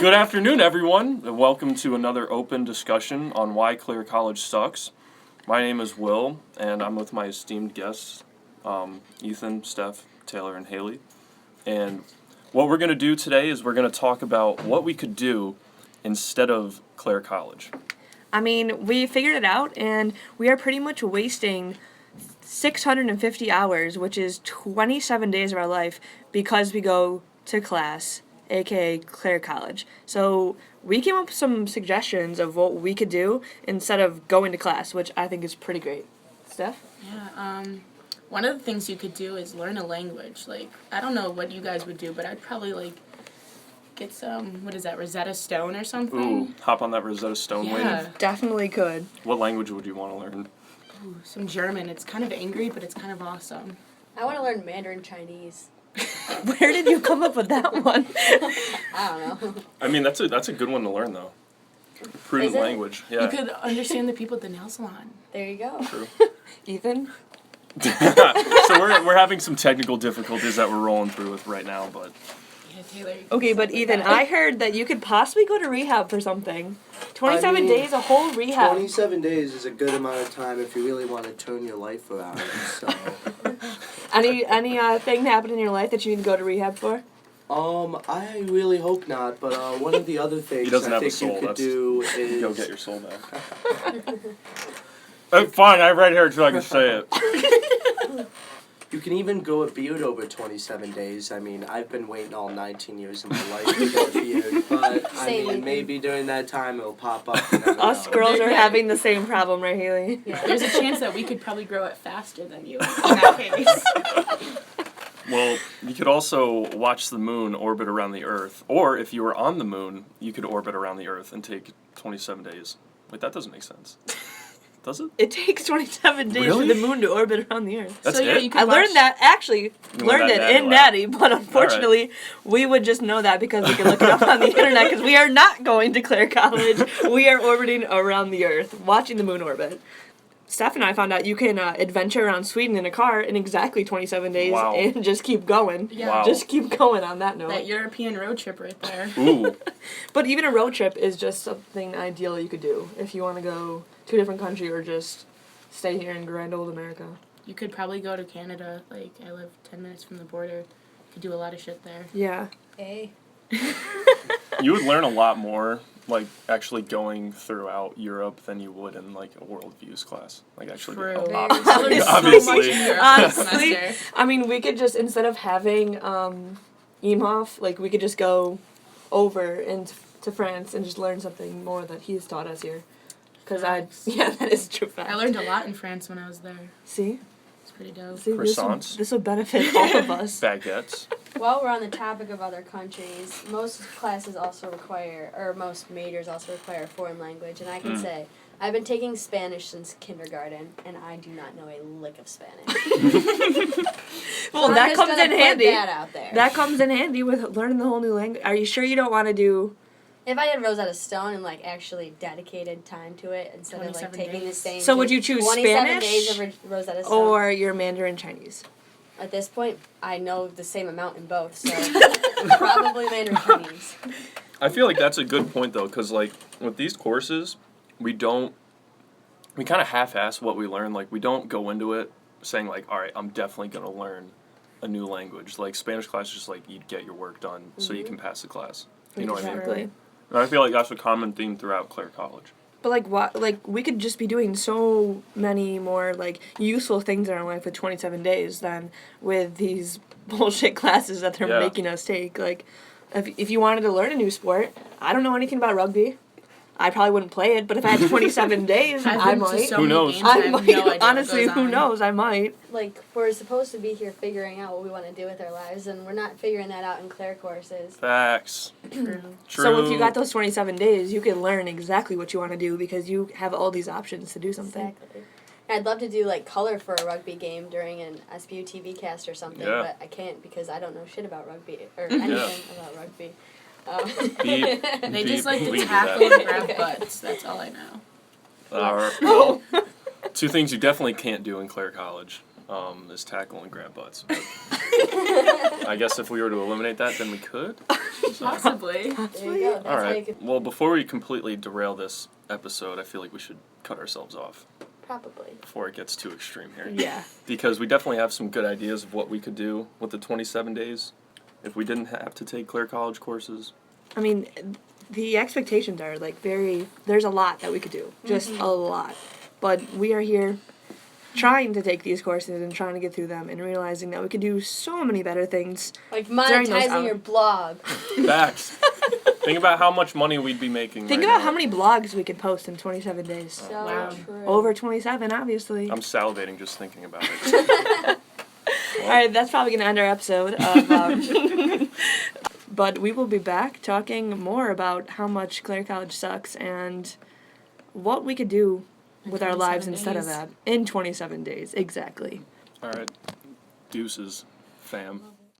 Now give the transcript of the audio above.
Good afternoon, everyone, and welcome to another open discussion on why Clare College sucks. My name is Will, and I'm with my esteemed guests, Ethan, Steph, Taylor, and Haley. And what we're going to do today is we're going to talk about what we could do instead of Clare College. I mean, we figured it out, and we are pretty much wasting 650 hours, which is 27 days of our life, because we go to class, aka Clare College. So we came up with some suggestions of what we could do instead of going to class, which I think is pretty great. Steph? Yeah, one of the things you could do is learn a language. Like, I don't know what you guys would do, but I'd probably, get some, Rosetta Stone or something? Ooh, hop on that Rosetta Stone wave. Definitely could. What language would you want to learn? Ooh, some German. It's kind of angry, but it's kind of awesome. I want to learn Mandarin Chinese. Where did you come up with that one? I don't know. I mean, that's a good one to learn, though. Prudent language, yeah. You could understand the people at the nail salon. There you go. True. Ethan? So we're having some technical difficulties that we're rolling through with right now, but... Yeah, Taylor. Okay, but Ethan, I heard that you could possibly go to rehab for something. 27 days, a whole rehab. 27 days is a good amount of time if you really want to turn your life around, so... Any thing happened in your life that you need to go to rehab for? I really hope not, but one of the other things I think you could do is... Go get your soul back. Fine, I have right here so I can say it. You can even grow a beard over 27 days. I mean, I've been waiting all 19 years of my life to get a beard, but maybe during that time it'll pop up. Us girls are having the same problem, right, Haley? Yeah, there's a chance that we could probably grow it faster than you in that case. Well, you could also watch the moon orbit around the Earth, or if you were on the moon, you could orbit around the Earth and take 27 days. Wait, that doesn't make sense. Does it? It takes 27 days Really? for the moon to orbit around the Earth. That's so, yeah, it? you could I learned that, learned it in Natty, but unfortunately, we would just know that because we could look it up on the internet, because we are not going to Clare College. We are orbiting around the Earth, watching the moon orbit. Steph and I found out you can adventure around Sweden in a car in exactly 27 days and just keep going. Yeah. Wow. Just keep going on that note. That European road trip right there. Ooh. But even a road trip is just something ideal you could do if you want to go to a different country or just stay here in grand old America. You could probably go to Canada. Like, I live 10 minutes from the border. You could do a lot of shit there. Yeah. Hey. You would learn a lot more, actually going throughout Europe than you would in, a worldviews class. Actually, True. obviously. Honestly, I mean, we could just, instead of having EMOF, we could just go over to France and just learn something more that he's taught us here. That is true fact. I learned a lot in France when I was there. See? It's pretty dope. See, Croissants. This will benefit all of us. Baguettes. While we're on the topic of other countries, most classes also require, or most majors also require a foreign language, and I can say, I've been taking Spanish since kindergarten, and I do not know a lick of Spanish. Well, that comes in handy. That out there. That comes in handy with learning the whole new language. Are you sure you don't want to do... If I did Rosetta Stone and actually dedicated time to it instead of taking the same. So would you choose 27 Spanish days of Rosetta Stone or your Mandarin Chinese? At this point, I know the same amount in both, so probably Mandarin Chinese. I feel like that's a good point, though, because, with these courses, we kind of half-ass what we learn. We don't go into it saying, all right, I'm definitely going to learn a new language. Spanish class is just, you get your work done so you can pass the class. You know what I mean? And I feel like that's a common theme throughout Clare College. But we could just be doing so many more useful things in our life with 27 days than with these bullshit classes that they're making us take. If you wanted to learn a new sport, I don't know anything about rugby. I probably wouldn't play it, but if I had 27 days, I might. Who knows? I might. Honestly, who knows? I might. We're supposed to be here figuring out what we want to do with our lives, and we're not figuring that out in Clare courses. Facts. True. So if you got those 27 days, you can learn exactly what you want to do because you have all these options to do something. Exactly. And I'd love to do color for a rugby game during an SBU TV cast or something, but I can't because I don't know shit about rugby or anything about rugby. They just like to tackle and grab butts. That's all I know. Well, two things you definitely can't do in Clare College. is tackle and grab butts. But I guess if we were to eliminate that, then we could. So. Possibly. There you go. That's All how you right. could Well, before we completely derail this episode, I feel like we should cut ourselves off probably. before it gets too extreme here. Yeah. Because we definitely have some good ideas of what we could do with the 27 days if we didn't have to take Clare College courses. I mean, the expectations are like there's a lot that we could do. Just a lot. But we are here trying to take these courses and trying to get through them and realizing that we could do so many better things. Like During those monetizing hours. your blog. Facts. Think about how much money we'd be making. Think right about now. how many blogs we could post in 27 days. So Wow. true. Over 27, obviously. I'm salivating just thinking about it. All right, that's probably going to end our episode. Of, but we will be back talking more about how much Clare College sucks and what we could do with our lives 27 instead of days. that in 27 days. Exactly. All right. Deuces, fam.